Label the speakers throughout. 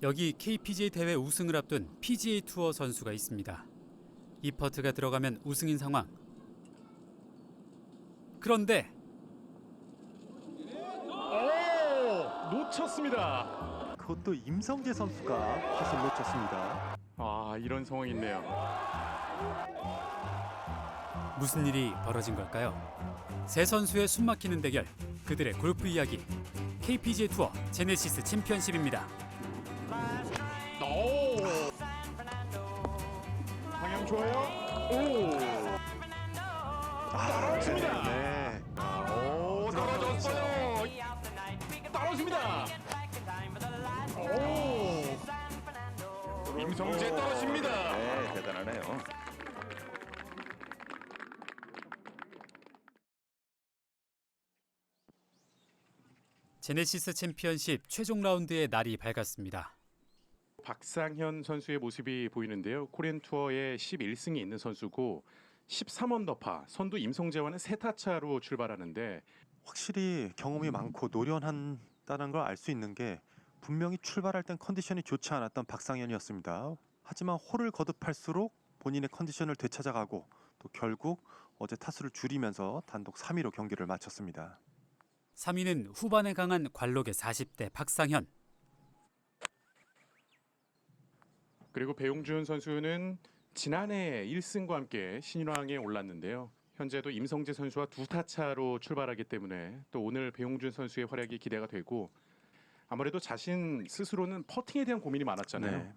Speaker 1: 여기 KPGA 대회 우승을 앞둔 PGA 투어 선수가 있습니다. 이 퍼트가 들어가면 우승인 상황. 그런데
Speaker 2: 놓쳤습니다.
Speaker 3: 그것도 임성재 선수가 컷을 놓쳤습니다.
Speaker 2: 이런 상황이 있네요.
Speaker 1: 무슨 일이 벌어진 걸까요? 세 선수의 숨막히는 대결, 그들의 골프 이야기. KPGA 투어 제네시스 챔피언십입니다.
Speaker 2: 방향 좋아요. 떨어집니다.
Speaker 3: 네.
Speaker 2: 떨어졌어요. 떨어집니다. 임성재 떨어집니다.
Speaker 4: 네, 대단하네요.
Speaker 1: 제네시스 챔피언십 최종 라운드의 날이 밝았습니다.
Speaker 2: 박상현 선수의 모습이 보이는데요. 코리안 투어에 11승이 있는 선수고 13언더파, 선두 임성재와는 3타 차로 출발하는데
Speaker 3: 확실히 경험이 많고 노련한다는 걸 알 수 있는 게 분명히 출발할 땐 컨디션이 좋지 않았던 박상현이었습니다. 하지만 홀을 거듭할수록 본인의 컨디션을 되찾아가고 또 결국 어제 타수를 줄이면서 단독 3위로 경기를 마쳤습니다.
Speaker 1: 3위는 후반에 강한 관록의 40대 박상현.
Speaker 2: 그리고 배용준 선수는 지난해 1승과 함께 신인왕에 올랐는데요. 현재도 임성재 선수와 2타 차로 출발하기 때문에 또 오늘 배용준 선수의 활약이 기대가 되고 아무래도 자신 스스로는 퍼팅에 대한 고민이 많았잖아요.
Speaker 3: 네.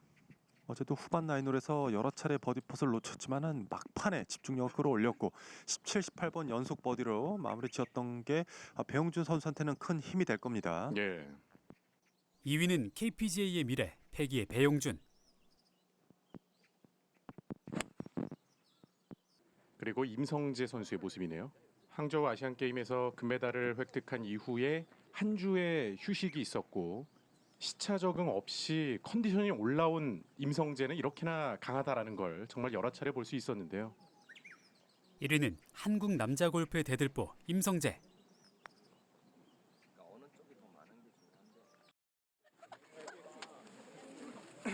Speaker 3: 어제도 후반 라인홀에서 여러 차례 버디 펫을 놓쳤지만은 막판에 집중력을 끌어올렸고 17, 18번 연속 버디로 마무리 지었던 게 배용준 선수한테는 큰 힘이 될 겁니다.
Speaker 2: 예.
Speaker 1: 2위는 KPGA의 미래, 패기의 배용준.
Speaker 2: 그리고 임성재 선수의 모습이네요. 항저우 아시안 게임에서 금메달을 획득한 이후에 한 주의 휴식이 있었고 시차 적응 없이 컨디션이 올라온 임성재는 이렇게나 강하다라는 걸 정말 여러 차례 볼 수 있었는데요.
Speaker 1: 1위는 한국 남자 골프의 대들보 임성재.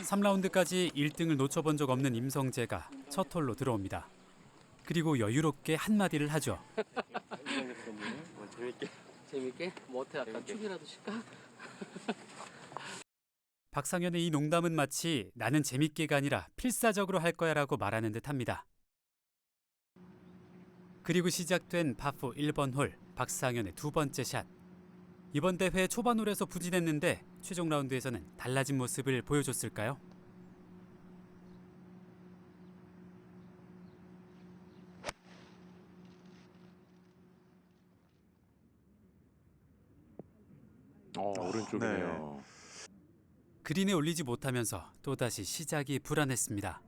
Speaker 1: 삼 3라운드까지 1등을 놓쳐본 적 없는 임성재가 첫 홀로 들어옵니다. 그리고 여유롭게 한마디를 하죠.
Speaker 5: 재밌게? 뭐 어때 약간 축이라도 칠까?
Speaker 1: 박상현의 이 농담은 마치 나는 재밌게가 아니라 필사적으로 할 거야라고 말하는 듯합니다. 그리고 시작된 파4 1번 홀, 박상현의 두 번째 샷. 이번 대회 초반 홀에서 부진했는데 최종 라운드에서는 달라진 모습을 보여줬을까요?
Speaker 2: 오른쪽이네요.
Speaker 1: 그린에 올리지 못하면서 또다시 시작이 불안했습니다.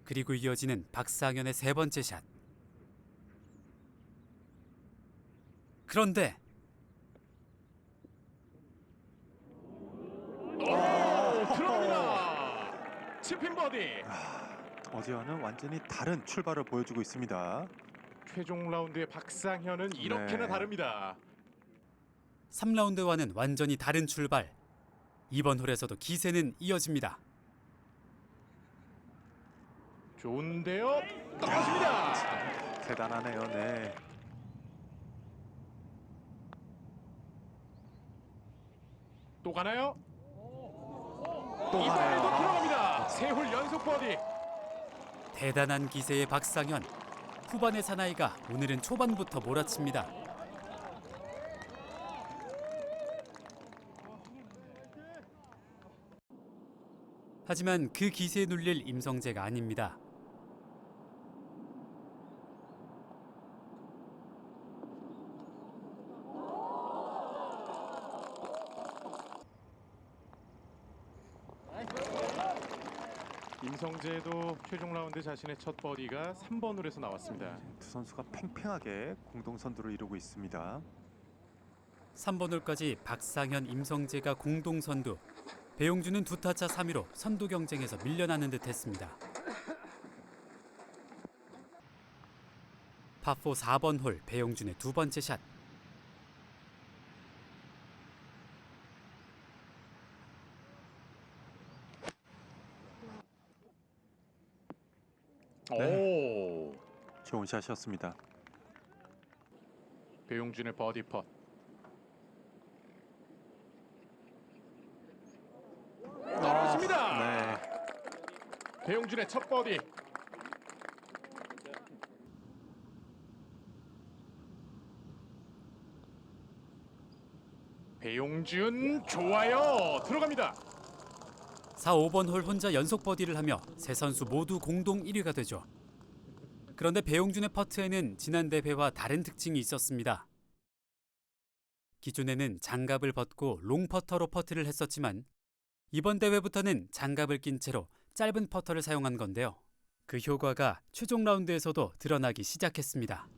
Speaker 1: 그리고 이어지는 박상현의 세 번째 샷. 그런데
Speaker 2: 들어갑니다. 치핀 버디.
Speaker 3: 어제와는 완전히 다른 출발을 보여주고 있습니다.
Speaker 2: 최종 라운드의 박상현은 이렇게나
Speaker 3: 네.
Speaker 2: 다릅니다.
Speaker 1: 3라운드와는 완전히 다른 출발. 이번 홀에서도 기세는 이어집니다.
Speaker 2: 좋은데요. 떨어집니다.
Speaker 3: 대단하네요. 네.
Speaker 2: 또 가나요?
Speaker 3: 또
Speaker 2: 이번에도
Speaker 3: 가네요.
Speaker 2: 들어갑니다. 세 홀 연속 버디.
Speaker 1: 대단한 기세의 박상현. 후반의 사나이가 오늘은 초반부터 몰아칩니다. 하지만 그 기세에 눌릴 임성재가 아닙니다.
Speaker 2: 임성재도 최종 라운드 자신의 첫 버디가 3번 홀에서 나왔습니다.
Speaker 3: 두 선수가 팽팽하게 공동 선두를 이루고 있습니다.
Speaker 1: 3번 홀까지 박상현, 임성재가 공동 선두. 배용준은 2타차 3위로 선두 경쟁에서 밀려나는 듯했습니다. 파4 4번 홀 배용준의 두 번째 샷.
Speaker 3: 샷이었습니다.
Speaker 2: 배용준의 버디 펫. 떨어집니다.
Speaker 3: 네.
Speaker 2: 배용준의 첫 버디. 배용준 좋아요. 들어갑니다.
Speaker 1: 4, 5번 홀 혼자 연속 버디를 하며 세 선수 모두 공동 1위가 되죠. 그런데 배용준의 퍼트에는 지난 대회와 다른 특징이 있었습니다. 기존에는 장갑을 벗고 롱 퍼터로 퍼트를 했었지만 이번 대회부터는 장갑을 낀 채로 짧은 퍼터를 사용한 건데요. 그 효과가 최종 라운드에서도 드러나기 시작했습니다.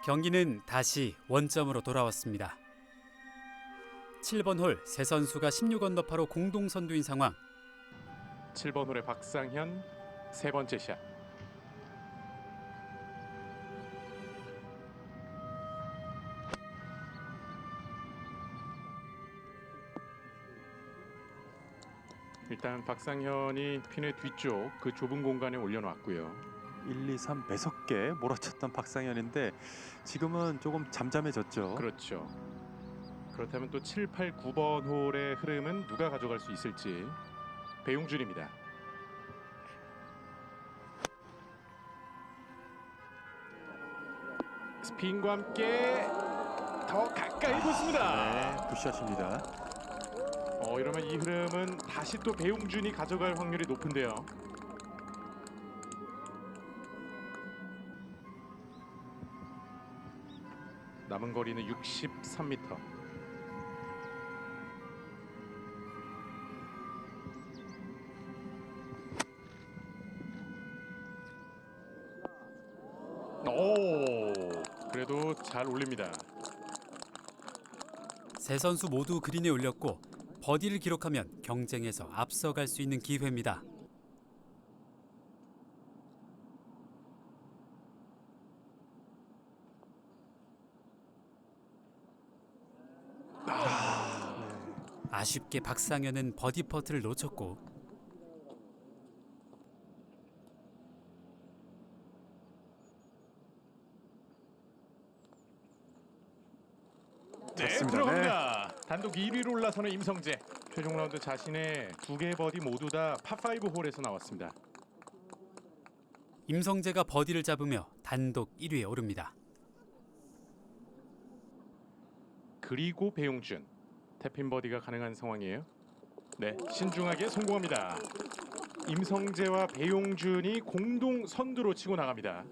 Speaker 1: 경기는 다시 원점으로 돌아왔습니다. 7번 홀 세 선수가 16언더파로 공동 선두인 상황.
Speaker 2: 7번 홀의 박상현 세 번째 샷. 일단 박상현이 핀의 뒤쪽 그 좁은 공간에 올려놨고요.
Speaker 3: 1, 2, 3 매섭게 몰아쳤던 박상현인데 지금은 조금 잠잠해졌죠.
Speaker 2: 그렇죠. 그렇다면 또 7, 8, 9번 홀의 흐름은 누가 가져갈 수 있을지. 배용준입니다. 스핀과 함께 더 가까이 붙습니다.
Speaker 3: 네, 굿샷입니다.
Speaker 2: 이러면 이 흐름은 다시 또 배용준이 가져갈 확률이 높은데요. 남은 거리는 63m. 오, 그래도 잘 올립니다.
Speaker 1: 세 선수 모두 그린에 올렸고 버디를 기록하면 경쟁에서 앞서갈 수 있는 기회입니다. 아쉽게 박상현은 버디 퍼트를 놓쳤고
Speaker 2: 네,
Speaker 3: 됐습니다.
Speaker 2: 들어갑니다. 단독 1위로 올라서는 임성재. 최종 라운드 자신의 두 개의 버디 모두 다 파5 홀에서 나왔습니다.
Speaker 1: 임성재가 버디를 잡으며 단독 1위에 오릅니다.
Speaker 2: 그리고 배용준. 태핀 버디가 가능한 상황이에요. 네, 신중하게 성공합니다. 임성재와 배용준이 공동 선두로 치고 나갑니다.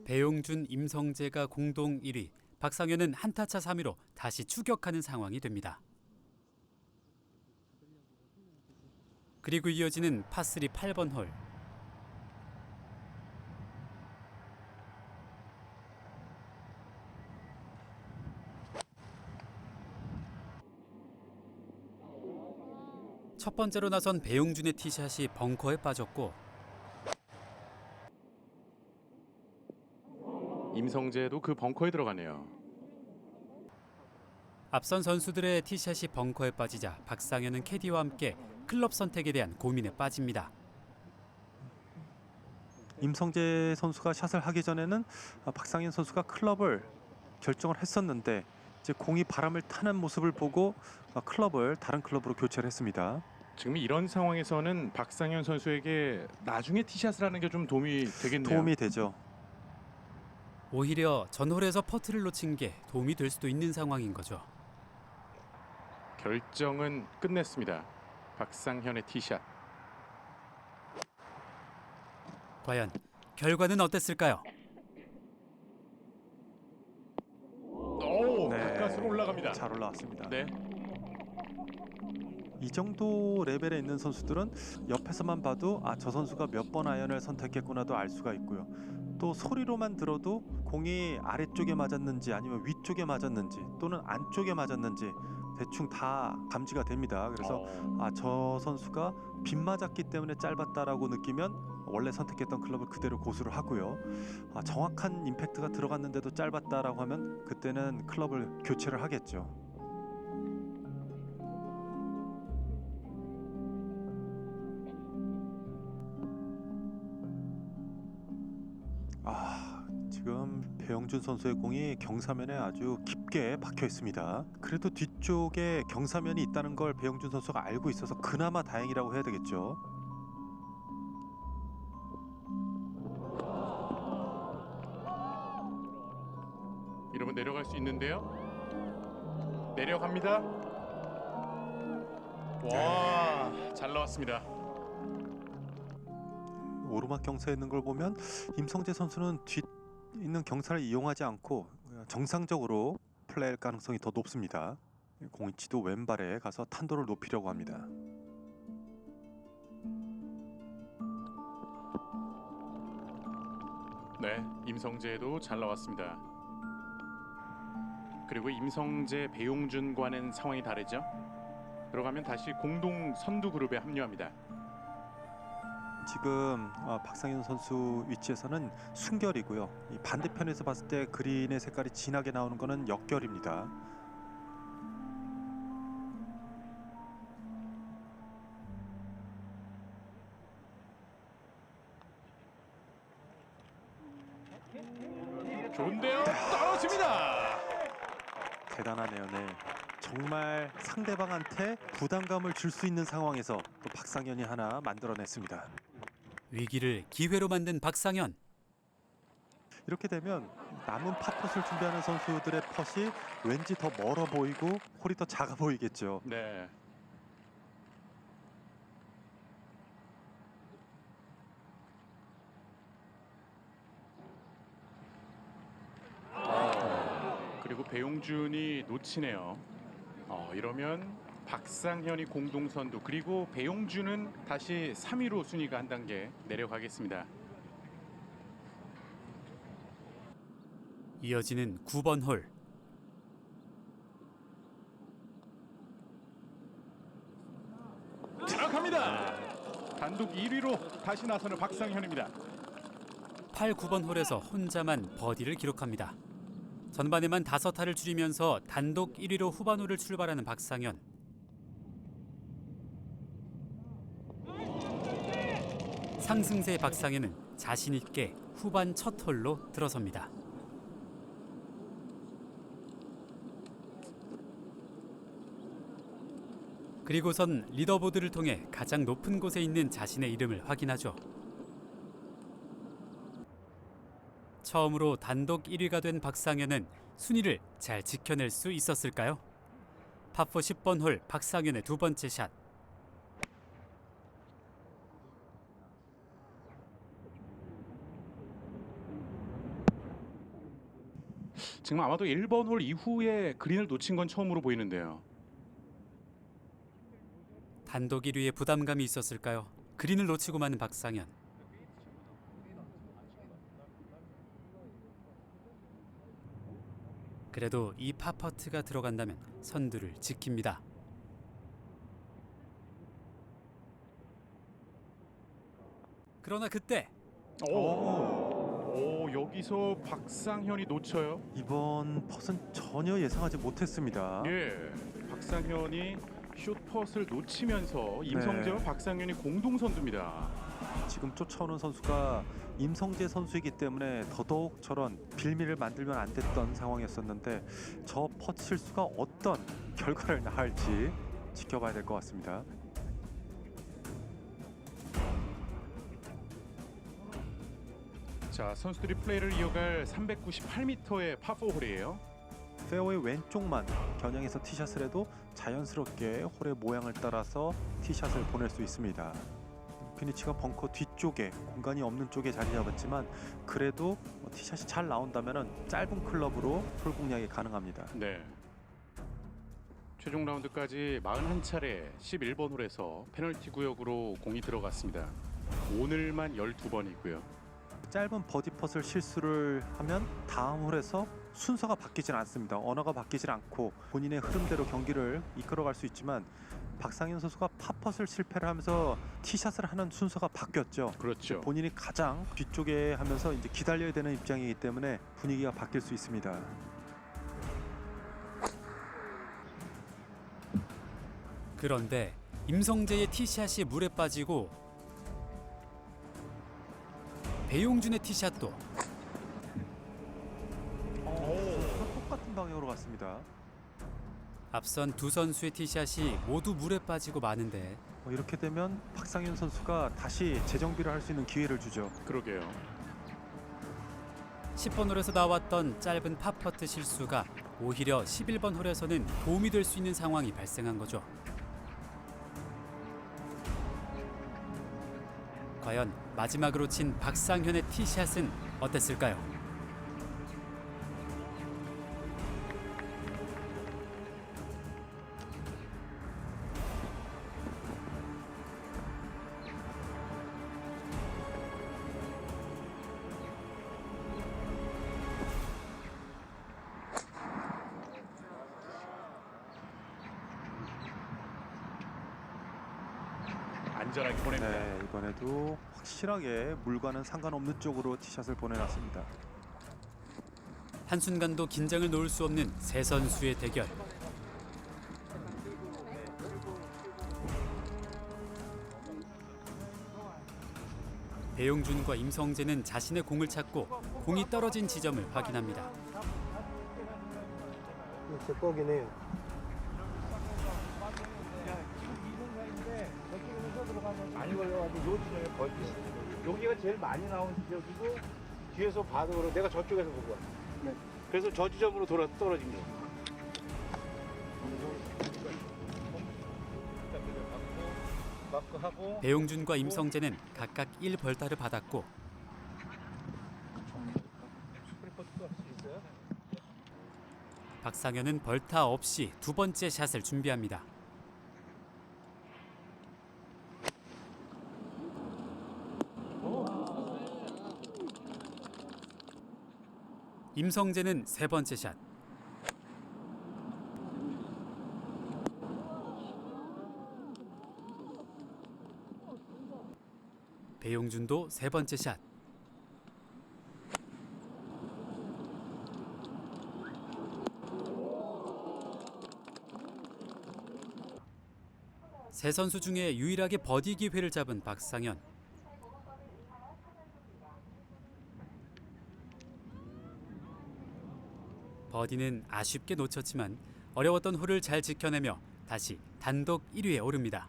Speaker 1: 배용준, 임성재가 공동 1위, 박상현은 한타차 3위로 다시 추격하는 상황이 됩니다. 그리고 이어지는 파3 8번 홀. 첫 번째로 나선 배용준의 티샷이 벙커에 빠졌고
Speaker 2: 임성재도 그 벙커에 들어가네요.
Speaker 1: 앞선 선수들의 티샷이 벙커에 빠지자 박상현은 캐디와 함께 클럽 선택에 대한 고민에 빠집니다.
Speaker 3: 임성재 선수가 샷을 하기 전에는 박상현 선수가 클럽을 결정을 했었는데 이제 공이 바람을 타는 모습을 보고 클럽을 다른 클럽으로 교체를 했습니다.
Speaker 2: 지금 이런 상황에서는 박상현 선수에게 나중에 티샷을 하는 게 좀 도움이 되겠네요.
Speaker 3: 도움이 되죠.
Speaker 1: 오히려 전홀에서 퍼트를 놓친 게 도움이 될 수도 있는 상황인 거죠.
Speaker 2: 결정은 끝냈습니다. 박상현의 티샷.
Speaker 1: 과연 결과는 어땠을까요?
Speaker 2: 오, 가까스로 올라갑니다.
Speaker 3: 잘 올라왔습니다.
Speaker 2: 네,
Speaker 3: 이 정도 레벨에 있는 선수들은 옆에서만 봐도 저 선수가 몇 번 아이언을 선택했구나도 알 수가 있고요. 또 소리로만 들어도 공이 아래쪽에 맞았는지 아니면 위쪽에 맞았는지 또는 안쪽에 맞았는지 대충 다 감지가 됩니다. 그래서 저 선수가 빗 맞았기 때문에 짧았다라고 느끼면 원래 선택했던 클럽을 그대로 고수를 하고요. 정확한 임팩트가 들어갔는데도 짧았다라고 하면 그때는 클럽을 교체를 하겠죠. 지금 배영준 선수의 공이 경사면에 아주 깊게 박혀 있습니다. 그래도 뒤쪽에 경사면이 있다는 걸 배영준 선수가 알고 있어서 그나마 다행이라고 해야 되겠죠.
Speaker 2: 이러면 내려갈 수 있는데요. 내려갑니다. 와, 잘 나왔습니다.
Speaker 3: 오르막 경사에 있는 걸 보면 임성재 선수는 뒤 있는 경사를 이용하지 않고 정상적으로 플레이할 가능성이 더 높습니다. 공이치도 왼발에 가서 탄도를 높이려고 합니다.
Speaker 2: 네, 임성재도 잘 나왔습니다. 그리고 임성재, 배용준과는 상황이 다르죠. 들어가면 다시 공동 선두 그룹에 합류합니다.
Speaker 3: 지금 박상현 선수 위치에서는 순결이고요. 이 반대편에서 봤을 때 그린의 색깔이 진하게 나오는 것은 역결입니다.
Speaker 2: 좋은데요. 떨어집니다.
Speaker 3: 대단하네요. 네. 정말 상대방한테 부담감을 줄 수 있는 상황에서 또 박상현이 하나 만들어냈습니다.
Speaker 1: 위기를 기회로 만든 박상현.
Speaker 3: 이렇게 되면 남은 팟컷을 준비하는 선수들의 펫이 왠지 더 멀어 보이고 홀이 더 작아 보이겠죠.
Speaker 2: 네. 그리고 배용준이 놓치네요. 이러면 박상현이 공동 선두, 그리고 배용준은 다시 3위로 순위가 한 단계 내려가겠습니다.
Speaker 1: 이어지는 9번 홀.
Speaker 2: 들어갑니다. 단독 1위로 다시 나서는 박상현입니다.
Speaker 1: 8, 9번 홀에서 혼자만 버디를 기록합니다. 전반에만 5타를 줄이면서 단독 1위로 후반 홀을 출발하는 박상현. 상승세의 박상현은 자신 있게 후반 첫 홀로 들어섭니다. 그리고선 리더보드를 통해 가장 높은 곳에 있는 자신의 이름을 확인하죠. 처음으로 단독 1위가 된 박상현은 순위를 잘 지켜낼 수 있었을까요? 파4 10번 홀 박상현의 두 번째 샷.
Speaker 2: 지금 아마도 1번 홀 이후에 그린을 놓친 건 처음으로 보이는데요.
Speaker 1: 단독 1위에 부담감이 있었을까요? 그린을 놓치고 마는 박상현. 그래도 이 파퍼트가 들어간다면 선두를 지킵니다. 그러나 그때
Speaker 2: 여기서 박상현이 놓쳐요.
Speaker 3: 이번 펫은 전혀 예상하지 못했습니다.
Speaker 2: 예, 박상현이 숏펫을 놓치면서 임성재와
Speaker 3: 네.
Speaker 2: 박상현이 공동 선두입니다.
Speaker 3: 지금 쫓아오는 선수가 임성재 선수이기 때문에 더더욱 저런 빌미를 만들면 안 됐던 상황이었었는데 저 펫 실수가 어떤 결과를 낳을지 지켜봐야 될 것 같습니다.
Speaker 2: 자, 선수들이 플레이를 이어갈 398m의 파4홀이에요.
Speaker 3: 페어웨이 왼쪽만 겨냥해서 티샷을 해도 자연스럽게 홀의 모양을 따라서 티샷을 보낼 수 있습니다. 피니치가 벙커 뒤쪽에 공간이 없는 쪽에 자리 잡았지만 그래도 티샷이 잘 나온다면 짧은 클럽으로 홀 공략이 가능합니다.
Speaker 2: 네. 최종 라운드까지 41차례 11번 홀에서 페널티 구역으로 공이 들어갔습니다. 오늘만 12번이고요.
Speaker 3: 짧은 버디 펫을 실수를 하면 다음 홀에서 순서가 바뀌진 않습니다. 언어가 바뀌진 않고 본인의 흐름대로 경기를 이끌어갈 수 있지만 박상현 선수가 팝펫을 실패를 하면서 티샷을 하는 순서가 바뀌었죠.
Speaker 2: 그렇죠.
Speaker 3: 본인이 가장 뒤쪽에 하면서 이제 기다려야 되는 입장이기 때문에 분위기가 바뀔 수 있습니다.
Speaker 1: 그런데 임성재의 티샷이 물에 빠지고 배용준의 티샷도
Speaker 3: 똑같은 방향으로 갔습니다.
Speaker 1: 앞선 두 선수의 티샷이 모두 물에 빠지고 마는데
Speaker 3: 이렇게 되면 박상현 선수가 다시 재정비를 할 수 있는 기회를 주죠.
Speaker 2: 그러게요.
Speaker 1: 10번 홀에서 나왔던 짧은 팝퍼트 실수가 오히려 11번 홀에서는 도움이 될 수 있는 상황이 발생한 거죠. 과연 마지막으로 친 박상현의 티샷은 어땠을까요?
Speaker 2: 안전하게 보냅니다.
Speaker 3: 네, 이번에도 확실하게 물과는 상관없는 쪽으로 티샷을 보내놨습니다.
Speaker 1: 한순간도 긴장을 놓을 수 없는 세 선수의 대결. 배용준과 임성재는 자신의 공을 찾고 공이 떨어진 지점을 확인합니다.
Speaker 4: 제 거기네요.
Speaker 6: 많이 걸려가지고 요 지점에 걸기 여기가 제일 많이 나온 지점이고 뒤에서 봐도 그렇고 내가 저쪽에서 보고 왔어. 그래서 저 지점으로 떨어진 거. 하고
Speaker 1: 배용준과 임성재는 각각 1벌타를 받았고 박상현은 벌타 없이 두 번째 샷을 준비합니다. 임성재는 세 번째 샷. 배용준도 세 번째 샷. 세 선수 중에 유일하게 버디 기회를 잡은 박상현. 버디는 아쉽게 놓쳤지만 어려웠던 홀을 잘 지켜내며 다시 단독 1위에 오릅니다.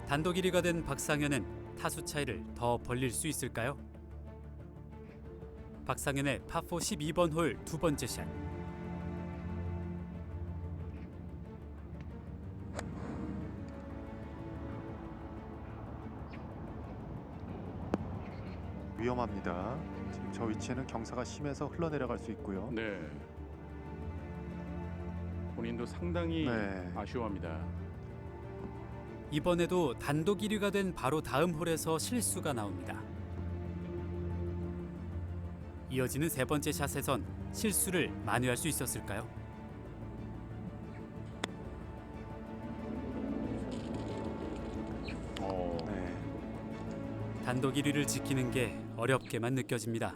Speaker 1: 단독 1위가 된 박상현은 타수 차이를 더 벌릴 수 있을까요? 박상현의 파4 12번 홀 두 번째 샷.
Speaker 3: 위험합니다. 지금 저 위치에는 경사가 심해서 흘러내려갈 수 있고요.
Speaker 2: 네. 본인도 상당히
Speaker 3: 네.
Speaker 2: 아쉬워합니다.
Speaker 1: 이번에도 단독 1위가 된 바로 다음 홀에서 실수가 나옵니다. 이어지는 세 번째 샷에선 실수를 만회할 수 있었을까요?
Speaker 3: 네.
Speaker 1: 단독 1위를 지키는 게 어렵게만 느껴집니다.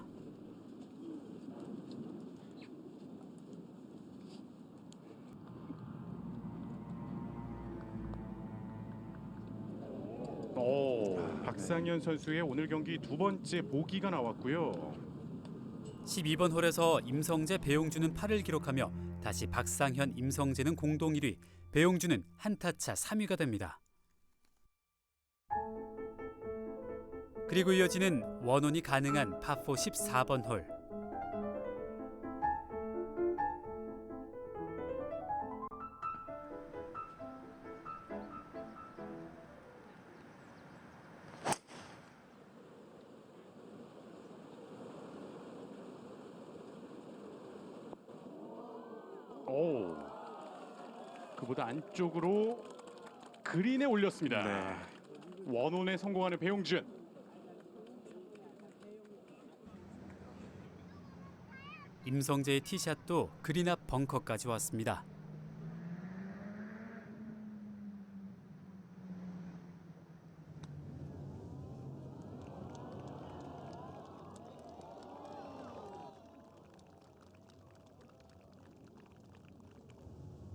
Speaker 2: 박상현 선수의 오늘 경기 두 번째 보기가 나왔고요.
Speaker 1: 12번 홀에서 임성재, 배용준은 8을 기록하며 다시 박상현, 임성재는 공동 1위, 배용준은 한타차 3위가 됩니다. 그리고 이어지는 원혼이 가능한 파4 14번 홀.
Speaker 2: 그보다 안쪽으로 그린에 올렸습니다.
Speaker 3: 네.
Speaker 2: 원혼에 성공하는 배용준.
Speaker 1: 임성재의 티샷도 그린 앞 벙커까지 왔습니다.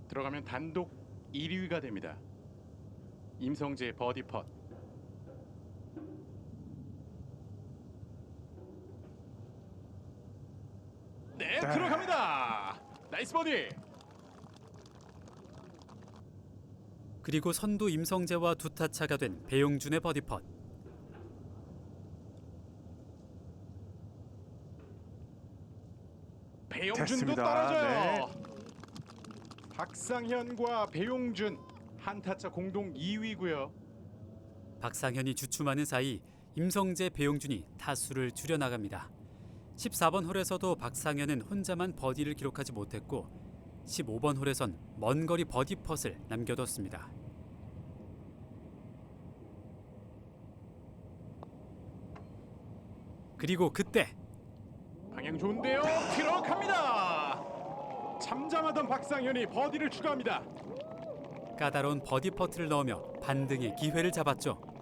Speaker 2: 들어가면 단독 1위가 됩니다. 임성재의 버디 펫. 네, 들어갑니다. 나이스 버디.
Speaker 1: 그리고 선두 임성재와 두 타 차가 된 배용준의 버디 펫.
Speaker 2: 배용준도
Speaker 3: 됐습니다.
Speaker 2: 떨어져요. 박상현과 배용준 한타차 공동 2위고요.
Speaker 1: 박상현이 주춤하는 사이 임성재, 배용준이 타수를 줄여 나갑니다. 14번 홀에서도 박상현은 혼자만 버디를 기록하지 못했고 15번 홀에선 먼 거리 버디 펫을 남겨뒀습니다. 그리고 그때
Speaker 2: 방향 좋은데요. 들어갑니다. 잠잠하던 박상현이 버디를 추가합니다.
Speaker 1: 까다로운 버디 퍼트를 넣으며 반등의 기회를 잡았죠.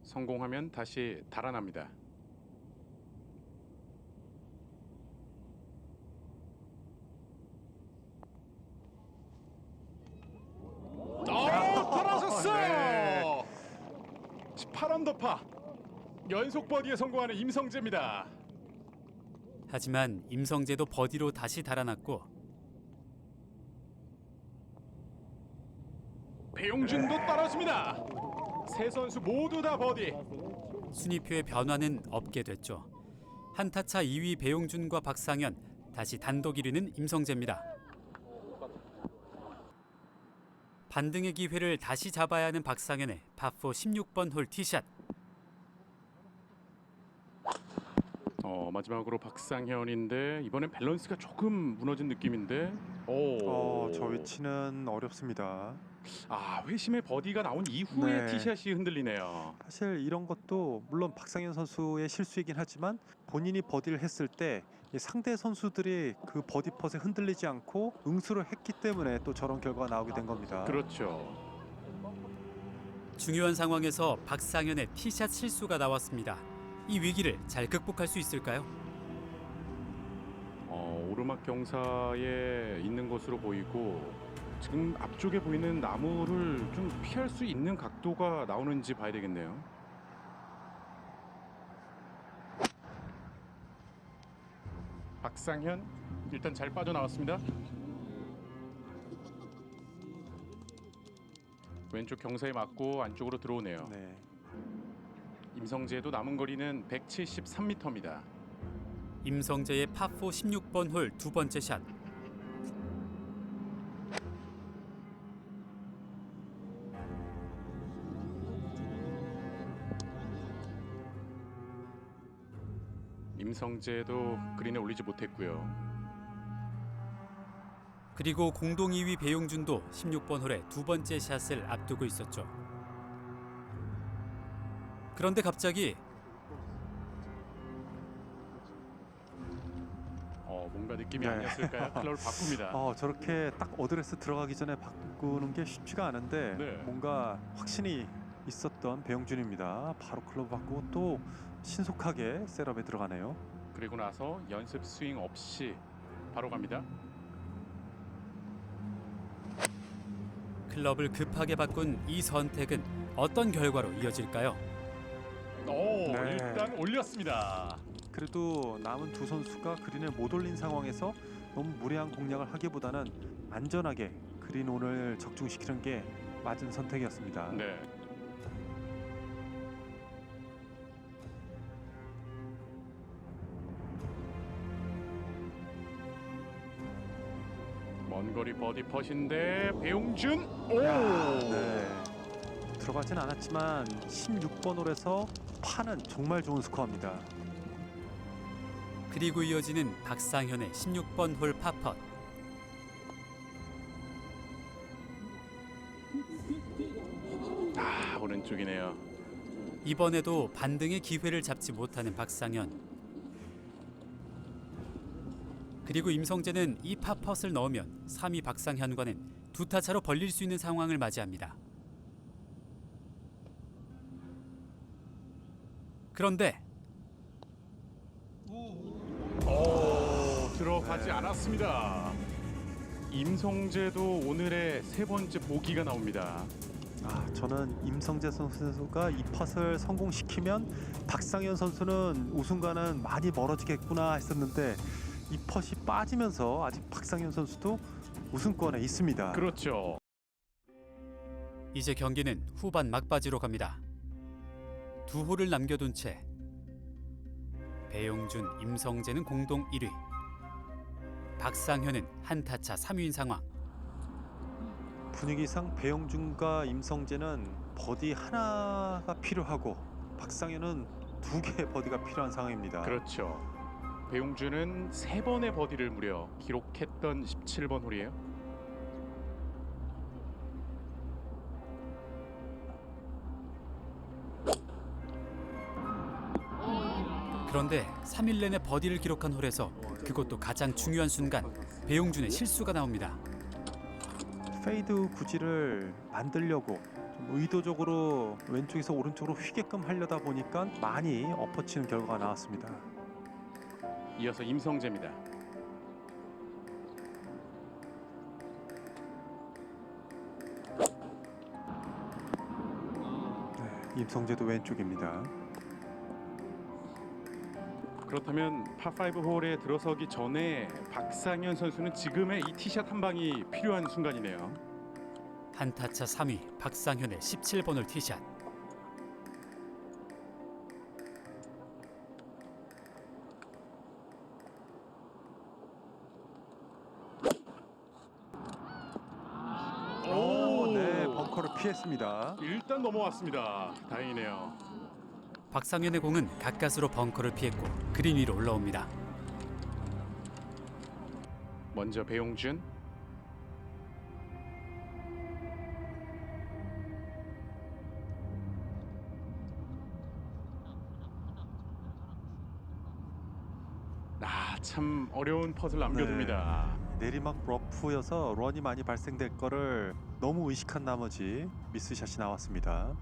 Speaker 2: 성공하면 다시 달아납니다. 떨어졌어요. 18언더파 연속 버디에 성공하는 임성재입니다.
Speaker 1: 하지만 임성재도 버디로 다시 달아났고
Speaker 2: 배용준도 떨어집니다. 세 선수 모두 다 버디.
Speaker 1: 순위표의 변화는 없게 됐죠. 한타차 2위 배용준과 박상현, 다시 단독 1위는 임성재입니다. 반등의 기회를 다시 잡아야 하는 박상현의 파4 16번 홀 티샷.
Speaker 2: 마지막으로 박상현인데 이번엔 밸런스가 조금 무너진 느낌인데.
Speaker 3: 저 위치는 어렵습니다.
Speaker 2: 회심의 버디가 나온 이후에
Speaker 3: 네.
Speaker 2: 티샷이 흔들리네요.
Speaker 3: 사실 이런 것도 물론 박상현 선수의 실수이긴 하지만 본인이 버디를 했을 때 이 상대 선수들이 그 버디 펫에 흔들리지 않고 응수를 했기 때문에 또 저런 결과가 나오게 된 겁니다.
Speaker 2: 그렇죠.
Speaker 1: 중요한 상황에서 박상현의 티샷 실수가 나왔습니다. 이 위기를 잘 극복할 수 있을까요?
Speaker 2: 오르막 경사에 있는 것으로 보이고 지금 앞쪽에 보이는 나무를 좀 피할 수 있는 각도가 나오는지 봐야 되겠네요. 박상현 일단 잘 빠져나왔습니다. 왼쪽 경사에 맞고 안쪽으로 들어오네요.
Speaker 3: 네.
Speaker 2: 임성재도 남은 거리는 173m입니다.
Speaker 1: 임성재의 파4 16번 홀 두 번째 샷.
Speaker 2: 임성재도 그린에 올리지 못했고요.
Speaker 1: 그리고 공동 2위 배용준도 16번 홀에 두 번째 샷을 앞두고 있었죠. 그런데 갑자기
Speaker 2: 뭔가 느낌이
Speaker 3: 네.
Speaker 2: 아니었을까요? 클럽을 바꿉니다.
Speaker 3: 저렇게 딱 어드레스 들어가기 전에 바꾸는 게 쉽지가 않은데
Speaker 2: 네.
Speaker 3: 뭔가 확신이 있었던 배용준입니다. 바로 클럽 바꾸고 또 신속하게 셋업에 들어가네요.
Speaker 2: 그리고 나서 연습 스윙 없이 바로 갑니다.
Speaker 1: 클럽을 급하게 바꾼 이 선택은 어떤 결과로 이어질까요?
Speaker 3: 네.
Speaker 2: 일단 올렸습니다.
Speaker 3: 그래도 남은 두 선수가 그린을 못 올린 상황에서 너무 무리한 공략을 하기보다는 안전하게 그린 온을 적중시키는 게 맞은 선택이었습니다.
Speaker 2: 네. 먼 거리 버디 펫인데 배용준
Speaker 3: 네. 들어가진 않았지만 16번 홀에서 파는 정말 좋은 스코어입니다.
Speaker 1: 그리고 이어지는 박상현의 16번 홀 파펫.
Speaker 2: 쪽이네요.
Speaker 1: 이번에도 반등의 기회를 잡지 못하는 박상현. 그리고 임성재는 이 팝펫을 넣으면 3위 박상현과는 두 타 차로 벌릴 수 있는 상황을 맞이합니다. 그런데
Speaker 2: 들어가지 않았습니다. 임성재도 오늘의 세 번째 보기가 나옵니다.
Speaker 3: 저는 임성재 선수가 이 팟을 성공시키면 박상현 선수는 우승과는 많이 멀어지겠구나 했었는데 이 팟이 빠지면서 아직 박상현 선수도 우승권에 있습니다.
Speaker 2: 그렇죠.
Speaker 1: 이제 경기는 후반 막바지로 갑니다. 두 홀을 남겨둔 채 배용준, 임성재는 공동 1위, 박상현은 한타차 3위인 상황.
Speaker 3: 분위기상 배영준과 임성재는 버디 하나가 필요하고 박상현은 2개의 버디가 필요한 상황입니다.
Speaker 2: 그렇죠. 배용준은 3번의 버디를 무려 기록했던 17번 홀이에요.
Speaker 1: 그런데 3일 내내 버디를 기록한 홀에서 그것도 가장 중요한 순간 배용준의 실수가 나옵니다.
Speaker 3: 페이드 구질을 만들려고 좀 의도적으로 왼쪽에서 오른쪽으로 휘게끔 하려다 보니까 많이 엎어치는 결과가 나왔습니다.
Speaker 2: 이어서 임성재입니다.
Speaker 3: 임성재도 왼쪽입니다.
Speaker 2: 그렇다면 파5 홀에 들어서기 전에 박상현 선수는 지금의 이 티샷 한 방이 필요한 순간이네요.
Speaker 1: 한타차 3위 박상현의 17번을 티샷.
Speaker 3: 네, 벙커를 피했습니다.
Speaker 2: 일단 넘어왔습니다. 다행이네요.
Speaker 1: 박상현의 공은 가까스로 벙커를 피했고 그린 위로 올라옵니다.
Speaker 2: 먼저 배용준. 참 어려운 퍼즐 남겨둡니다.
Speaker 3: 내리막 러프여서 런이 많이 발생될 거를 너무 의식한 나머지 미스샷이 나왔습니다.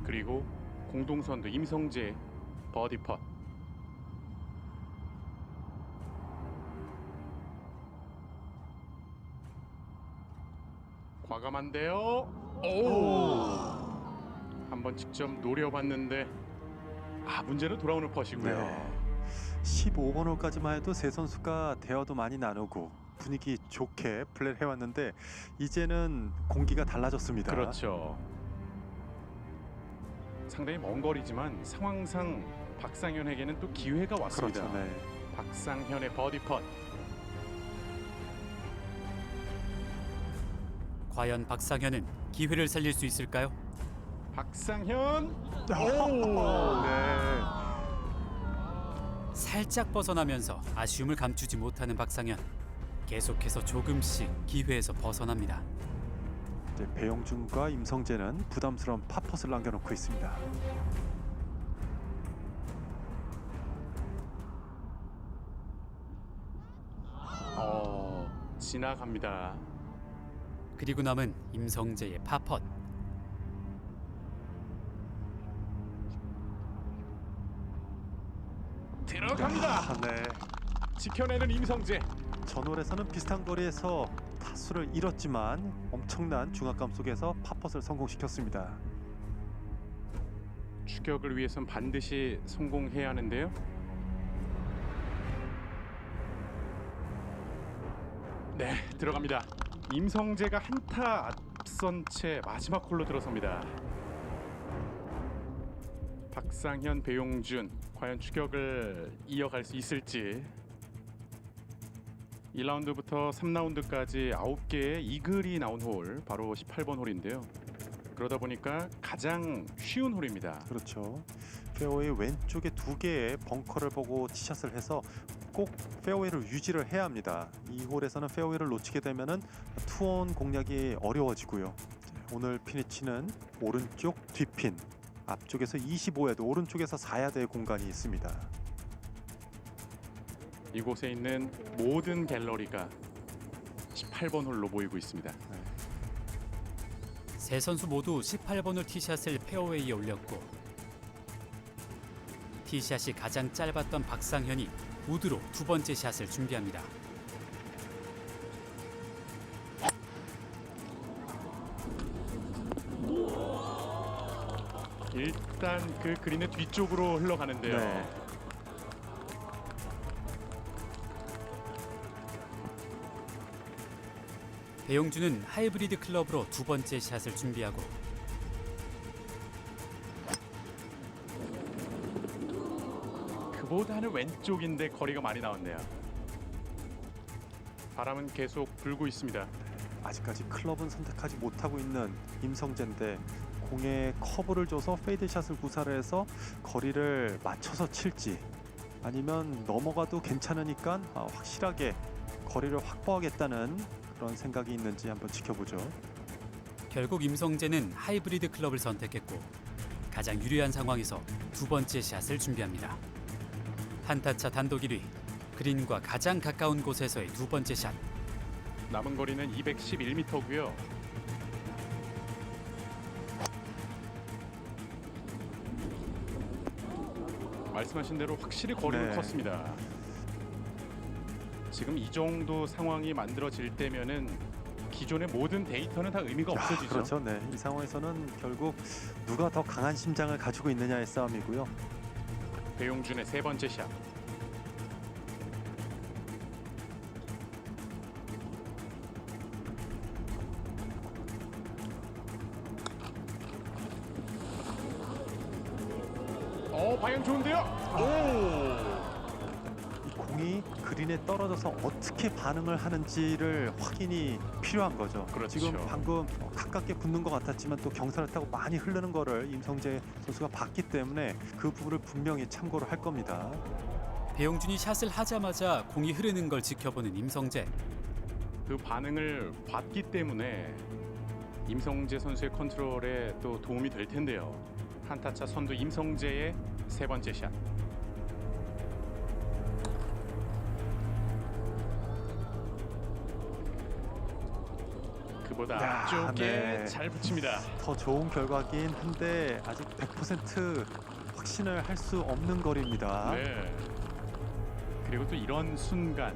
Speaker 2: 그리고 공동선두 임성재 버디 펫. 과감한데요. 한번 직접 노려봤는데 문제는 돌아오는 펫이고요.
Speaker 3: 15번 홀까지만 해도 세 선수가 대화도 많이 나누고 분위기 좋게 플레이를 해왔는데 이제는 공기가 달라졌습니다.
Speaker 2: 그렇죠. 상당히 먼 거리지만 상황상 박상현에게는 또 기회가 왔습니다.
Speaker 3: 그렇죠. 네.
Speaker 2: 박상현의 버디 펫.
Speaker 1: 과연 박상현은 기회를 살릴 수 있을까요?
Speaker 2: 박상현.
Speaker 3: 네.
Speaker 1: 살짝 벗어나면서 아쉬움을 감추지 못하는 박상현. 계속해서 조금씩 기회에서 벗어납니다.
Speaker 3: 이제 배용준과 임성재는 부담스러운 팝펫을 남겨놓고 있습니다.
Speaker 2: 지나갑니다.
Speaker 1: 그리고 남은 임성재의 파펫.
Speaker 2: 들어갑니다.
Speaker 3: 네.
Speaker 2: 지켜내는 임성재.
Speaker 3: 전홀에서는 비슷한 거리에서 타수를 잃었지만 엄청난 중압감 속에서 팝펫을 성공시켰습니다.
Speaker 2: 추격을 위해선 반드시 성공해야 하는데요. 네, 들어갑니다. 임성재가 한타 앞선 채 마지막 홀로 들어섭니다. 박상현, 배용준 과연 추격을 이어갈 수 있을지. 1라운드부터 3라운드까지 9개의 이글이 나온 홀, 바로 18번 홀인데요. 그러다 보니까 가장 쉬운 홀입니다.
Speaker 3: 그렇죠. 페어웨이 왼쪽에 2개의 벙커를 보고 티샷을 해서 꼭 페어웨이를 유지를 해야 합니다. 이 홀에서는 페어웨이를 놓치게 되면은 투혼 공략이 어려워지고요. 오늘 피니치는 오른쪽 뒷핀. 앞쪽에서 25야드, 오른쪽에서 4야드의 공간이 있습니다.
Speaker 2: 이곳에 있는 모든 갤러리가 18번 홀로 모이고 있습니다.
Speaker 1: 세 선수 모두 18번홀 티샷을 페어웨이에 올렸고 티샷이 가장 짧았던 박상현이 우드로 두 번째 샷을 준비합니다.
Speaker 2: 일단 그 그린의 뒤쪽으로 흘러가는데요.
Speaker 3: 네.
Speaker 1: 배용준은 하이브리드 클럽으로 두 번째 샷을 준비하고
Speaker 2: 그보다는 왼쪽인데 거리가 많이 나왔네요. 바람은 계속 불고 있습니다.
Speaker 3: 아직까지 클럽은 선택하지 못하고 있는 임성재인데 공에 커브를 줘서 페이드샷을 구사를 해서 거리를 맞춰서 칠지 아니면 넘어가도 괜찮으니까 확실하게 거리를 확보하겠다는 그런 생각이 있는지 한번 지켜보죠.
Speaker 1: 결국 임성재는 하이브리드 클럽을 선택했고 가장 유리한 상황에서 두 번째 샷을 준비합니다. 한타차 단독 1위, 그린과 가장 가까운 곳에서의 두 번째 샷.
Speaker 2: 남은 거리는 211m고요. 말씀하신 대로 확실히 거리는
Speaker 3: 네.
Speaker 2: 컸습니다. 지금 이 정도 상황이 만들어질 때면은 기존의 모든 데이터는 다 의미가 없어지죠.
Speaker 3: 그렇죠. 네. 이 상황에서는 결국 누가 더 강한 심장을 가지고 있느냐의 싸움이고요.
Speaker 2: 배용준의 세 번째 샷. 방향 좋은데요?
Speaker 3: 이 공이 그린에 떨어져서 어떻게 반응을 하는지를 확인이 필요한 거죠.
Speaker 2: 그렇죠.
Speaker 3: 지금 방금 가깝게 붙는 것 같았지만 또 경사를 타고 많이 흐르는 거를 임성재 선수가 봤기 때문에 그 부분을 분명히 참고를 할 겁니다.
Speaker 1: 배용준이 샷을 하자마자 공이 흐르는 걸 지켜보는 임성재.
Speaker 2: 그 반응을 봤기 때문에 임성재 선수의 컨트롤에 또 도움이 될 텐데요. 한타차 선두 임성재의 세 번째 샷. 그보다
Speaker 3: 야,
Speaker 2: 앞쪽에
Speaker 3: 네.
Speaker 2: 잘 붙입니다.
Speaker 3: 더 좋은 결과긴 한데 아직 100% 확신을 할 수 없는 거리입니다.
Speaker 2: 네. 그리고 또 이런 순간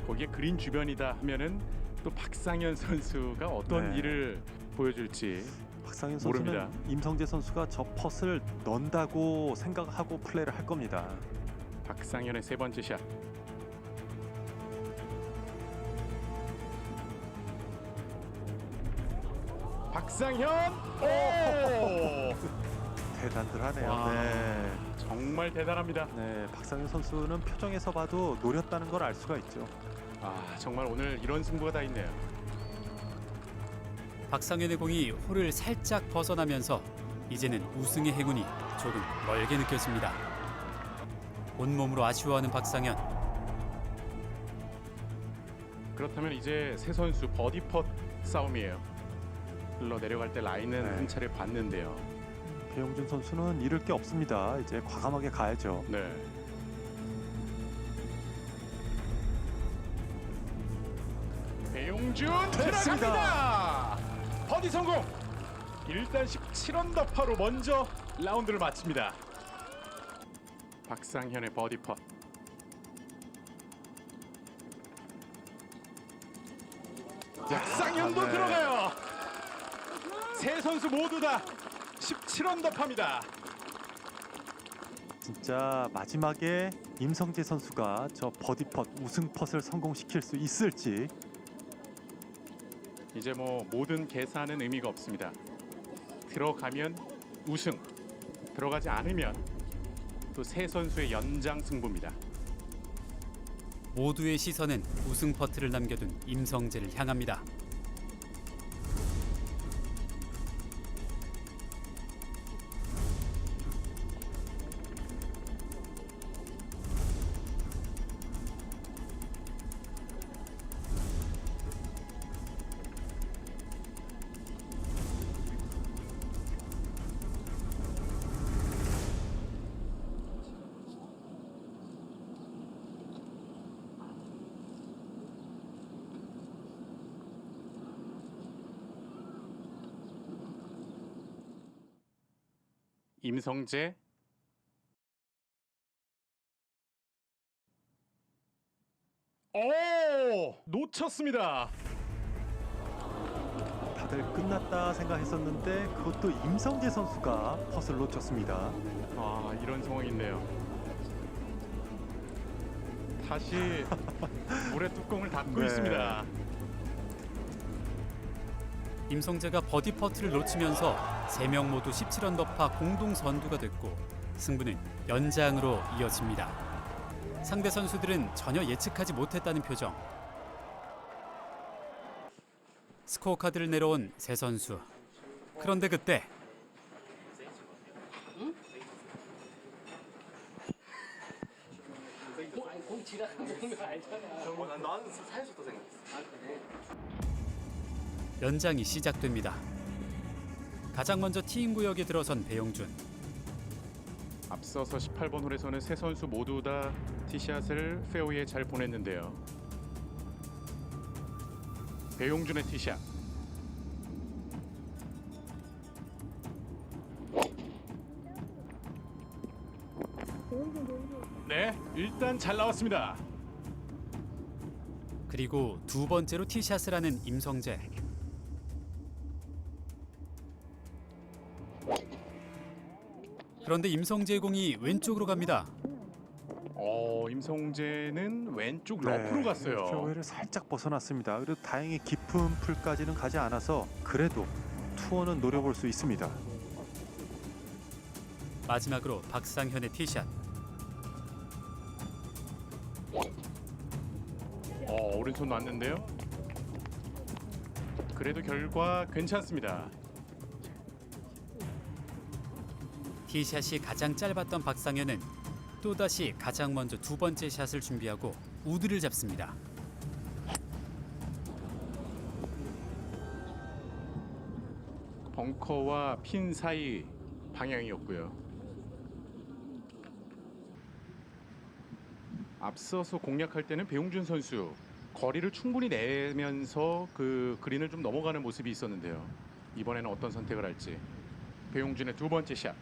Speaker 2: 거기에 그린 주변이다 하면은 또 박상현 선수가 어떤
Speaker 3: 네.
Speaker 2: 일을 보여줄지.
Speaker 3: 박상현 선수는
Speaker 2: 모릅니다.
Speaker 3: 임성재 선수가 저 펫을 넣는다고 생각하고 플레이를 할 겁니다.
Speaker 2: 박상현의 세 번째 샷. 박상현! 오!
Speaker 3: 대단들 하네요.
Speaker 2: 와.
Speaker 3: 네.
Speaker 2: 정말 대단합니다.
Speaker 3: 네, 박상현 선수는 표정에서 봐도 노렸다는 걸 알 수가 있죠.
Speaker 2: 정말 오늘 이런 승부가 다 있네요.
Speaker 1: 박상현의 공이 홀을 살짝 벗어나면서 이제는 우승의 행운이 조금 멀게 느껴집니다. 온몸으로 아쉬워하는 박상현.
Speaker 2: 그렇다면 이제 세 선수 버디 펫 싸움이에요. 흘러 내려갈 때 라인은
Speaker 3: 네.
Speaker 2: 한 차례 봤는데요.
Speaker 3: 배용준 선수는 잃을 게 없습니다. 이제 과감하게 가야죠.
Speaker 2: 네. 배용준
Speaker 3: 됐습니다.
Speaker 2: 들어갑니다. 버디 성공. 일단 17언더파로 먼저 라운드를 마칩니다. 박상현의 버디 펫. 박상현도
Speaker 3: 네.
Speaker 2: 들어가요. 세 선수 모두 다 17언더파입니다.
Speaker 3: 진짜 마지막에 임성재 선수가 저 버디 펫, 우승 펫을 성공시킬 수 있을지.
Speaker 2: 이제 뭐 모든 계산은 의미가 없습니다. 들어가면 우승, 들어가지 않으면 또 세 선수의 연장 승부입니다.
Speaker 1: 모두의 시선은 우승 퍼트를 남겨둔 임성재를 향합니다.
Speaker 2: 임성재, 오! 놓쳤습니다.
Speaker 3: 다들 끝났다 생각했었는데 그것도 임성재 선수가 펫을 놓쳤습니다.
Speaker 2: 아, 이런 상황이 있네요. 다시 물의 뚜껑을 닫고
Speaker 3: 네.
Speaker 2: 있습니다.
Speaker 1: 임성재가 버디 퍼트를 놓치면서 3명 모두 17언더파 공동 선두가 됐고 승부는 연장으로 이어집니다. 상대 선수들은 전혀 예측하지 못했다는 표정. 스코어 카드를 내려온 세 선수. 그런데 그때
Speaker 5: 공 지나가는 거 알잖아.
Speaker 4: 나는 사에서부터 생각했어.
Speaker 1: 연장이 시작됩니다. 가장 먼저 티인 구역에 들어선 배용준.
Speaker 2: 앞서서 18번 홀에서는 세 선수 모두 다 티샷을 페어웨이에 잘 보냈는데요. 배용준의 티샷. 네, 일단 잘 나왔습니다.
Speaker 1: 그리고 두 번째로 티샷을 하는 임성재. 그런데 임성재의 공이 왼쪽으로 갑니다.
Speaker 2: 임성재는 왼쪽 러프로 갔어요.
Speaker 3: 페어웨이를 살짝 벗어났습니다. 그래도 다행히 깊은 풀까지는 가지 않아서 그래도 투어는 노려볼 수 있습니다.
Speaker 1: 마지막으로 박상현의 티샷.
Speaker 2: 오른손 놨는데요. 그래도 결과 괜찮습니다.
Speaker 1: 티샷이 가장 짧았던 박상현은 또다시 가장 먼저 두 번째 샷을 준비하고 우드를 잡습니다.
Speaker 2: 벙커와 핀 사이 방향이었고요. 앞서서 공략할 때는 배용준 선수 거리를 충분히 내면서 그 그린을 좀 넘어가는 모습이 있었는데요. 이번에는 어떤 선택을 할지. 배용준의 두 번째 샷.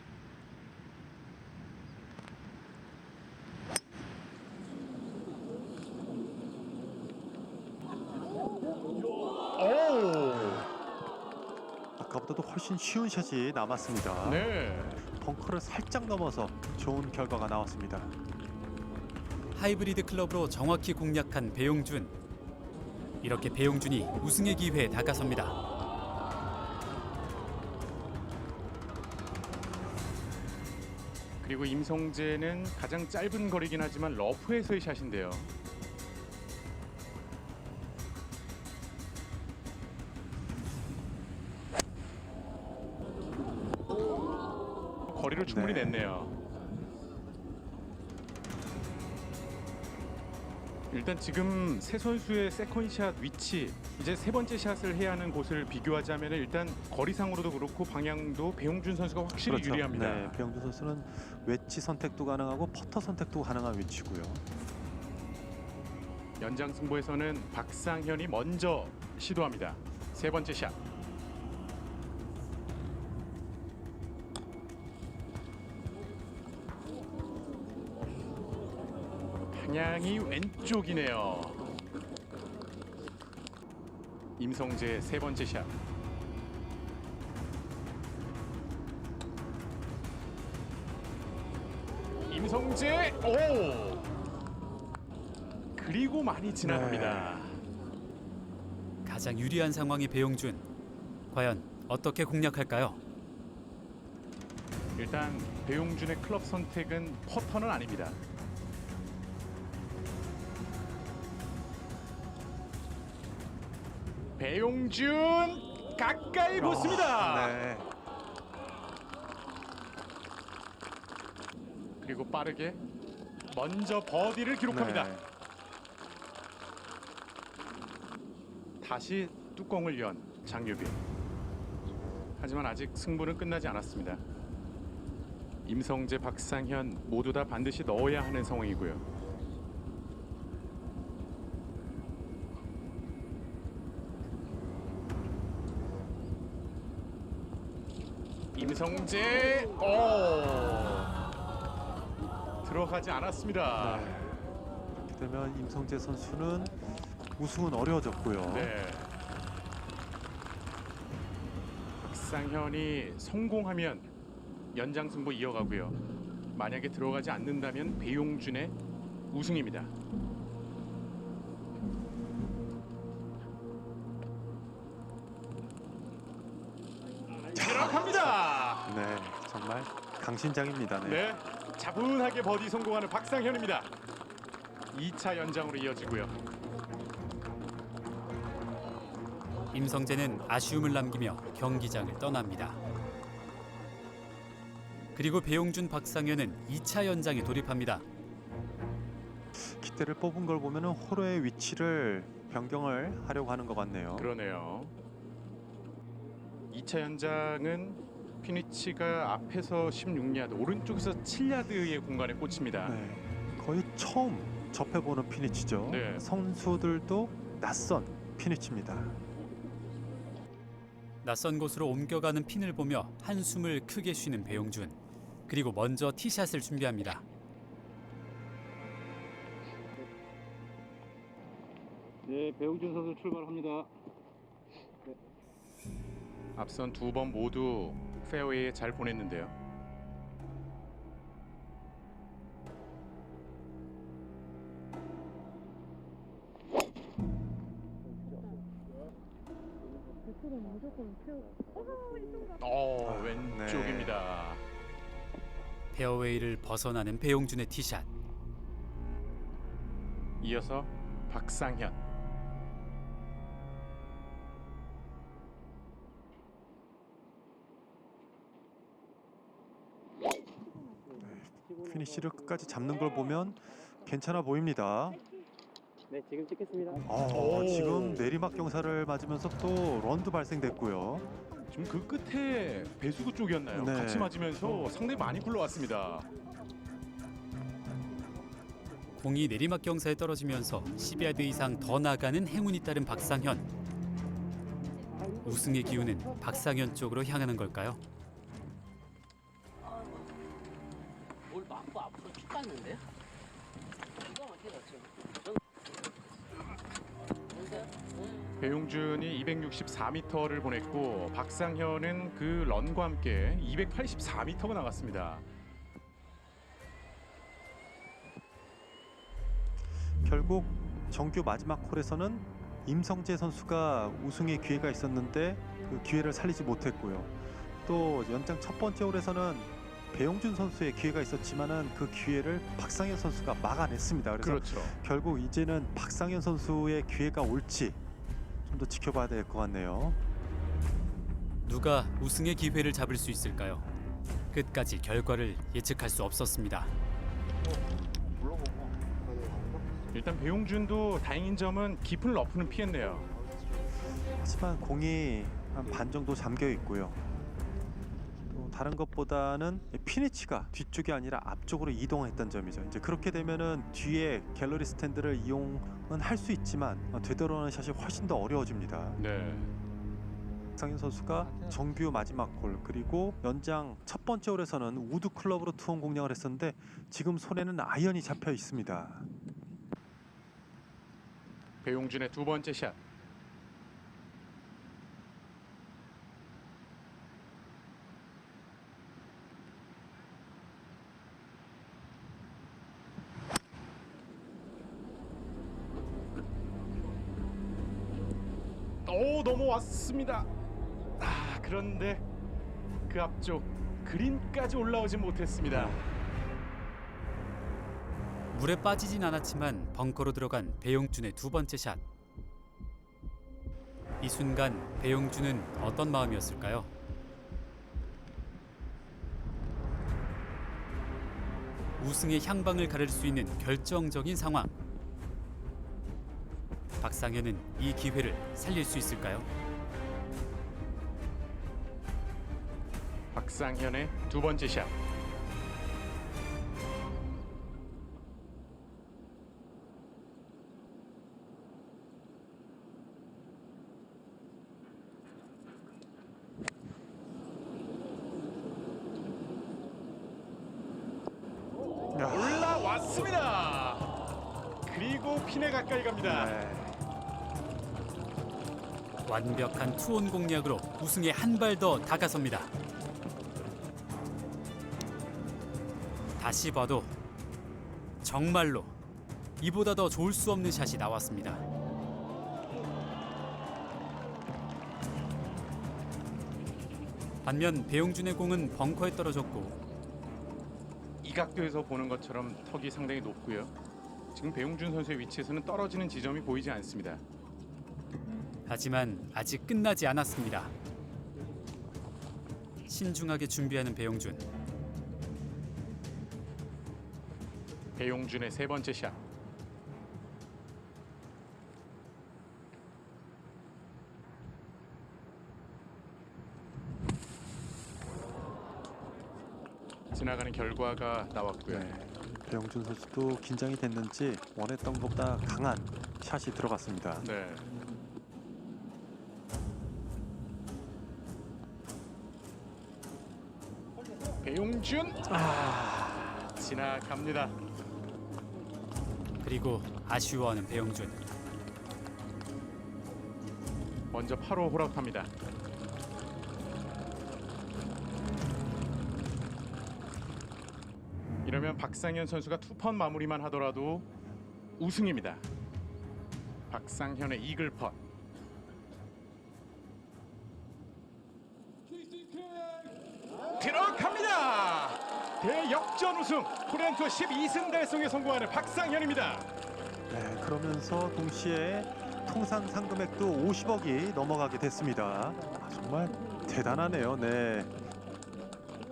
Speaker 3: 아까보다도 훨씬 쉬운 샷이 남았습니다.
Speaker 2: 네.
Speaker 3: 벙커를 살짝 넘어서 좋은 결과가 나왔습니다.
Speaker 1: 하이브리드 클럽으로 정확히 공략한 배용준. 이렇게 배용준이 우승의 기회에 다가섭니다.
Speaker 2: 그리고 임성재는 가장 짧은 거리긴 하지만 러프에서의 샷인데요. 거리를 충분히
Speaker 3: 네.
Speaker 2: 냈네요. 일단 지금 세 선수의 세컨샷 위치, 이제 세 번째 샷을 해야 하는 곳을 비교하자면 일단 거리상으로도 그렇고 방향도 배용준 선수가 확실히 유리합니다.
Speaker 3: 네, 배용준 선수는 웨지 선택도 가능하고 퍼터 선택도 가능한 위치고요.
Speaker 2: 연장 승부에서는 박상현이 먼저 시도합니다. 세 번째 샷. 방향이 왼쪽이네요. 임성재 세 번째 샷. 임성재, 오! 그리고 많이 지나갑니다.
Speaker 1: 가장 유리한 상황의 배용준. 과연 어떻게 공략할까요?
Speaker 2: 일단 배용준의 클럽 선택은 퍼터는 아닙니다. 배용준 가까이 붙습니다.
Speaker 3: 네.
Speaker 2: 그리고 빠르게 먼저 버디를 기록합니다.
Speaker 3: 네.
Speaker 2: 다시 뚜껑을 연 장유빈. 하지만 아직 승부는 끝나지 않았습니다. 임성재, 박상현 모두 다 반드시 넣어야 하는 상황이고요. 임성재. 들어가지 않았습니다.
Speaker 3: 이렇게 되면 임성재 선수는 우승은 어려워졌고요.
Speaker 2: 네. 박상현이 성공하면 연장 승부 이어가고요. 만약에 들어가지 않는다면 배용준의 우승입니다. 들어갑니다.
Speaker 3: 네, 정말 강신장입니다. 네.
Speaker 2: 네, 차분하게 버디 성공하는 박상현입니다. 2차 연장으로 이어지고요.
Speaker 1: 임성재는 아쉬움을 남기며 경기장을 떠납니다. 그리고 배용준, 박상현은 2차 연장에 돌입합니다.
Speaker 3: 기대를 뽑은 걸 보면은 홀의 위치를 변경을 하려고 하는 것 같네요.
Speaker 2: 그러네요. 2차 연장은 피니치가 앞에서 16야드, 오른쪽에서 7야드의 공간에 꽂힙니다.
Speaker 3: 네, 거의 처음 접해보는 피니치죠.
Speaker 2: 네.
Speaker 3: 선수들도 낯선 피니치입니다.
Speaker 1: 낯선 곳으로 옮겨가는 핀을 보며 한숨을 크게 쉬는 배용준. 그리고 먼저 티샷을 준비합니다.
Speaker 6: 네, 배용준 선수 출발합니다.
Speaker 2: 앞선 두 번 모두 페어웨이에 잘 보냈는데요. 왼쪽입니다.
Speaker 1: 페어웨이를 벗어나는 배용준의 티샷.
Speaker 2: 이어서 박상현.
Speaker 3: 피니시를 끝까지 잡는 걸 보면 괜찮아 보입니다.
Speaker 5: 네, 지금 찍겠습니다.
Speaker 2: 오.
Speaker 3: 지금 내리막 경사를 맞으면서 또 런도 발생됐고요.
Speaker 2: 지금 그 끝에 배수구 쪽이었나요?
Speaker 3: 네.
Speaker 2: 같이 맞으면서 상당히 많이 굴러왔습니다.
Speaker 1: 공이 내리막 경사에 떨어지면서 10야드 이상 더 나가는 행운이 따른 박상현. 우승의 기운은 박상현 쪽으로 향하는 걸까요?
Speaker 5: 뭘 맞고 앞으로 쭉 갔는데? 이거 어떻게 났죠?
Speaker 2: 배용준이 264m를 보냈고 박상현은 그 런과 함께 284m가 나갔습니다.
Speaker 3: 결국 정규 마지막 홀에서는 임성재 선수가 우승의 기회가 있었는데 그 기회를 살리지 못했고요. 또 연장 첫 번째 홀에서는 배용준 선수의 기회가 있었지만은 그 기회를 박상현 선수가 막아냈습니다. 그래서
Speaker 2: 그렇죠.
Speaker 3: 결국 이제는 박상현 선수의 기회가 올지 좀 더 지켜봐야 될 것 같네요.
Speaker 1: 누가 우승의 기회를 잡을 수 있을까요? 끝까지 결과를 예측할 수 없었습니다.
Speaker 2: 일단 배용준도 다행인 점은 깊은 러프는 피했네요.
Speaker 3: 하지만 공이 한 반 정도 잠겨 있고요. 또 다른 것보다는 피니치가 뒤쪽이 아니라 앞쪽으로 이동했던 점이죠. 이제 그렇게 되면은 뒤에 갤러리 스탠드를 이용은 할 수 있지만 되돌아오는 샷이 훨씬 더 어려워집니다.
Speaker 2: 네.
Speaker 3: 박상현 선수가 정규 마지막 홀 그리고 연장 첫 번째 홀에서는 우드 클럽으로 투혼 공략을 했었는데 지금 손에는 아이언이 잡혀 있습니다.
Speaker 2: 배용준의 두 번째 샷. 오, 넘어왔습니다. 그런데 그 앞쪽 그린까지 올라오지 못했습니다.
Speaker 1: 물에 빠지진 않았지만 벙커로 들어간 배용준의 두 번째 샷. 이 순간 배용준은 어떤 마음이었을까요? 우승의 향방을 가를 수 있는 결정적인 상황. 박상현은 이 기회를 살릴 수 있을까요?
Speaker 2: 박상현의 두 번째 샷. 올라왔습니다. 그리고 핀에 가까이 갑니다.
Speaker 3: 네.
Speaker 1: 완벽한 투혼 공략으로 우승에 한 발 더 다가섭니다. 다시 봐도 정말로 이보다 더 좋을 수 없는 샷이 나왔습니다. 반면 배용준의 공은 벙커에 떨어졌고
Speaker 2: 이 각도에서 보는 것처럼 턱이 상당히 높고요. 지금 배용준 선수의 위치에서는 떨어지는 지점이 보이지 않습니다.
Speaker 1: 하지만 아직 끝나지 않았습니다. 신중하게 준비하는 배용준.
Speaker 2: 배용준의 세 번째 샷. 지나가는 결과가 나왔고요.
Speaker 3: 네. 배용준 선수도 긴장이 됐는지 원했던 것보다 강한 샷이 들어갔습니다.
Speaker 2: 네. 배용준 지나갑니다.
Speaker 1: 그리고 아쉬워하는 배용준.
Speaker 2: 먼저 8호 홀아웃합니다. 이러면 박상현 선수가 투펀 마무리만 하더라도 우승입니다. 박상현의 이글 펫. 들어갑니다. 대역전 우승. 코리안투어 12승 달성에 성공하는 박상현입니다.
Speaker 3: 네, 그러면서 동시에 통산 상금액도 50억이 넘어가게 됐습니다. 정말 대단하네요. 네.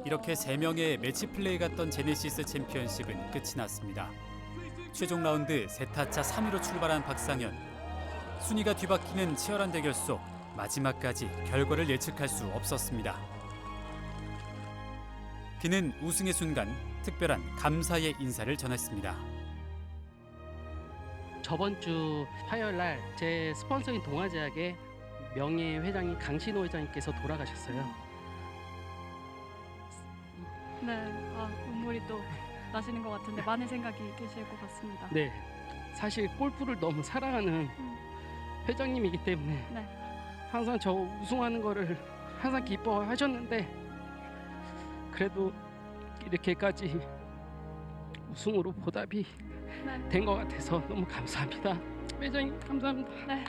Speaker 1: 이렇게 3명의 매치 플레이 갔던 제네시스 챔피언십은 끝이 났습니다. 최종 라운드 세타차 3위로 출발한 박상현. 순위가 뒤바뀌는 치열한 대결 속 마지막까지 결과를 예측할 수 없었습니다. 그는 우승의 순간 특별한 감사의 인사를 전했습니다.
Speaker 5: 저번 주 화요일 날 제 스폰서인 동아제약의 명예 회장인 강신호 회장님께서 돌아가셨어요.
Speaker 7: 네, 눈물이 또 나시는 것 같은데 많은 생각이 계실 것 같습니다.
Speaker 5: 네, 사실 골프를 너무 사랑하는 회장님이기 때문에
Speaker 7: 네.
Speaker 5: 항상 저 우승하는 거를 항상 기뻐하셨는데 그래도 이렇게까지 우승으로 보답이
Speaker 7: 네.
Speaker 5: 된 것 같아서 너무 감사합니다. 회장님 감사합니다.
Speaker 7: 네,